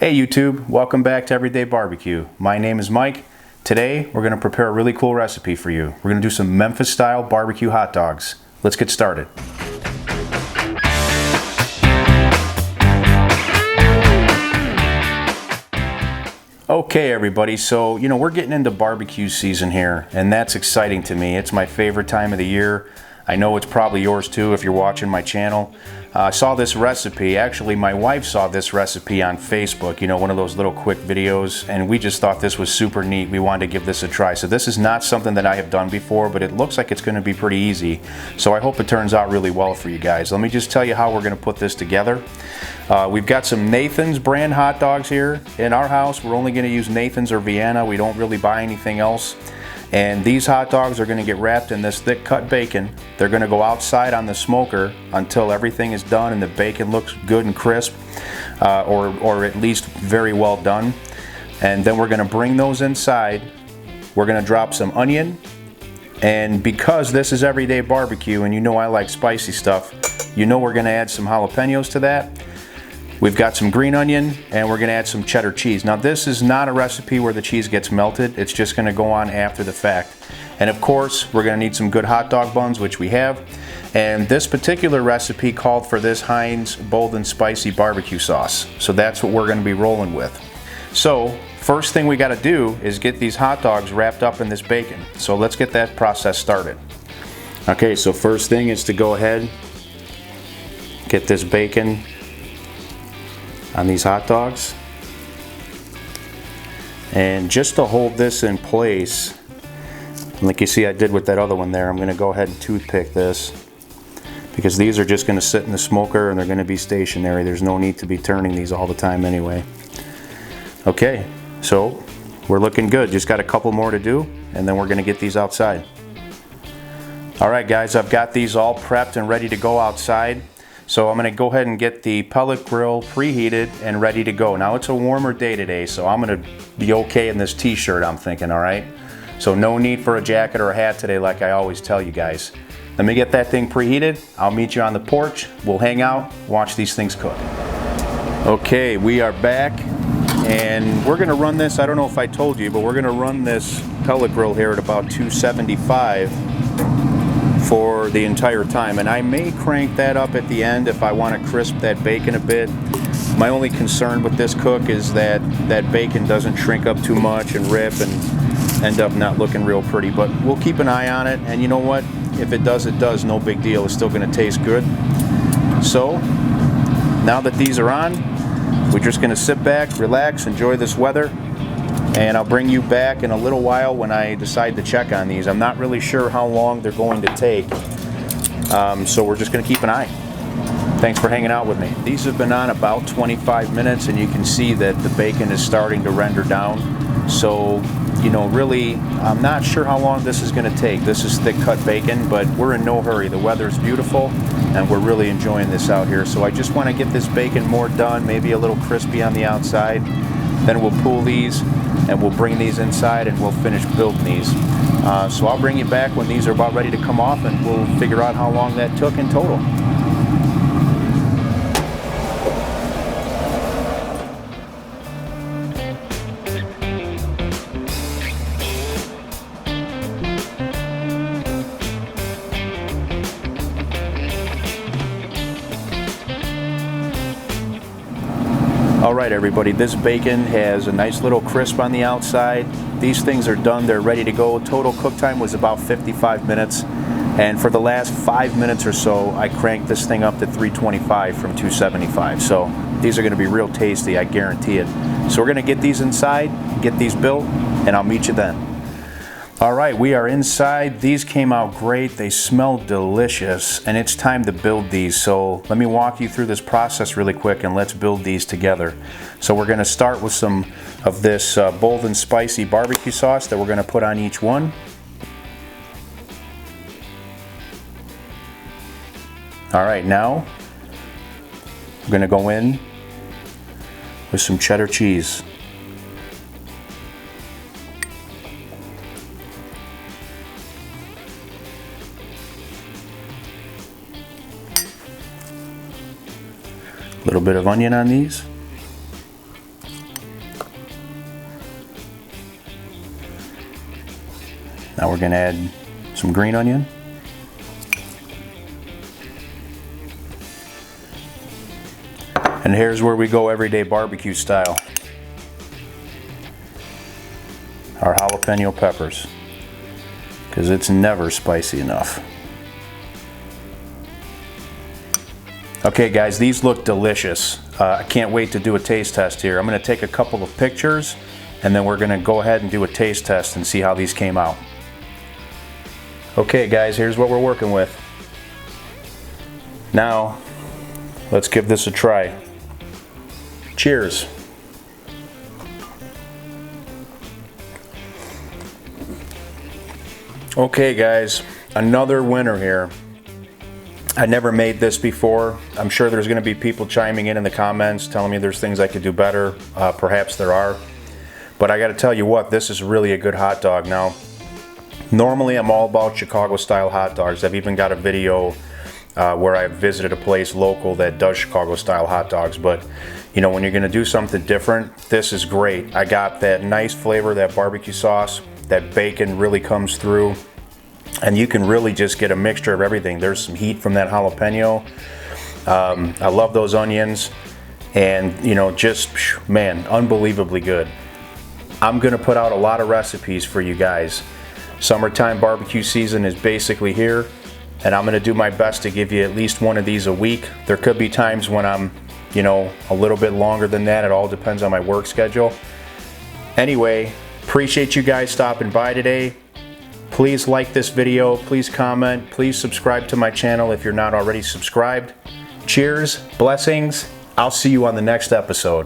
Hey YouTube, welcome back to Everyday Barbecue. My name is Mike. Today we're going to prepare a really cool recipe for you. We're going to do some Memphis style barbecue hot dogs. Let's get started. Okay everybody, so we're getting into barbecue season here, and that's exciting to me. It's my favorite time of the year. I know it's probably yours too if you're watching my channel. I saw this recipe, actually my wife saw this recipe on Facebook, one of those little quick videos, and we just thought this was super neat. We wanted to give this a try. So this is not something that I have done before, but it looks like it's going to be pretty easy. So I hope it turns out really well for you guys. Let me just tell you how we're going to put this together. We've got some Nathan's brand hot dogs here. In our house, we're only going to use Nathan's or Vienna. We don't really buy anything else. And these hot dogs are going to get wrapped in this thick cut bacon. They're going to go outside on the smoker until everything is done and the bacon looks good and crisp, or at least very well done. And then we're going to bring those inside. We're going to drop some onion. And because this is everyday barbecue and I like spicy stuff, we're going to add some jalapenos to that. We've got some green onion, and we're going to add some cheddar cheese. Now this is not a recipe where the cheese gets melted. It's just going to go on after the fact. And of course, we're going to need some good hot dog buns, which we have. And this particular recipe called for this Heinz bold and spicy barbecue sauce. So that's what we're going to be rolling with. So first thing we got to do is get these hot dogs wrapped up in this bacon. So let's get that process started. Okay, so first thing is to go ahead, get this bacon on these hot dogs, and just to hold this in place, like you see I did with that other one there, I'm going to go ahead and toothpick this, because these are just going to sit in the smoker and they're going to be stationary. There's no need to be turning these all the time anyway. Okay, so we're looking good. Just got a couple more to do, and then we're going to get these outside. Alright guys, I've got these all prepped and ready to go outside. So I'm going to go ahead and get the pellet grill preheated and ready to go. Now it's a warmer day today, so I'm going to be okay in this t-shirt, I'm thinking, alright? So no need for a jacket or a hat today like I always tell you guys. Let me get that thing preheated. I'll meet you on the porch. We'll hang out, watch these things cook. Okay, we are back, and we're going to run this, I don't know if I told you, but we're going to run this pellet grill here at about 275 for the entire time, and I may crank that up at the end if I want to crisp that bacon a bit. My only concern with this cook is that that bacon doesn't shrink up too much and rip and end up not looking real pretty, but we'll keep an eye on it, and you know what, if it does, it does, no big deal. It's still going to taste good. So now that these are on, we're just going to sit back, relax, enjoy this weather, and I'll bring you back in a little while when I decide to check on these. I'm not really sure how long they're going to take, so we're just going to keep an eye. Thanks for hanging out with me. These have been on about 25 minutes, and you can see that the bacon is starting to render down. So, really, I'm not sure how long this is going to take. This is thick cut bacon, but we're in no hurry. The weather's beautiful, and we're really enjoying this out here. So I just want to get this bacon more done, maybe a little crispy on the outside. Then we'll pull these, and we'll bring these inside, and we'll finish building these. So I'll bring you back when these are about ready to come off, and we'll figure out how long that took in total. Alright everybody, this bacon has a nice little crisp on the outside. These things are done, they're ready to go. Total cook time was about 55 minutes. And for the last 5 minutes or so, I cranked this thing up to 325 from 275. So these are going to be real tasty, I guarantee it. So we're going to get these inside, get these built, and I'll meet you then. Alright, we are inside. These came out great. They smell delicious, and it's time to build these. So let me walk you through this process really quick, and let's build these together. So we're going to start with some of this bold and spicy barbecue sauce that we're going to put on each one. Alright, now I'm going to go in with some cheddar cheese. A little bit of onion on these. Now we're gonna add some green onion. And here's where we go everyday barbecue style. Our jalapeno peppers, because it's never spicy enough. Okay guys, these look delicious. I can't wait to do a taste test here. I'm going to take a couple of pictures and then we're going to go ahead and do a taste test and see how these came out. Okay guys, here's what we're working with. Now, let's give this a try. Cheers. Okay guys, another winner here. I never made this before. I'm sure there's going to be people chiming in the comments telling me there's things I could do better. Perhaps there are. But I got to tell you what, this is really a good hot dog. Now, normally I'm all about Chicago style hot dogs. I've even got a video where I visited a place local that does Chicago style hot dogs. But you know, when you're going to do something different, this is great. I got that nice flavor, that barbecue sauce. That bacon really comes through. And you can really just get a mixture of everything. There's some heat from that jalapeno. I love those onions. And you know, just, man, unbelievably good. I'm gonna put out a lot of recipes for you guys. Summertime barbecue season is basically here. And I'm gonna do my best to give you at least one of these a week. There could be times when I'm, you know, a little bit longer than that. It all depends on my work schedule. Anyway, appreciate you guys stopping by today. Please like this video, please comment, please subscribe to my channel if you're not already subscribed. Cheers, blessings, I'll see you on the next episode.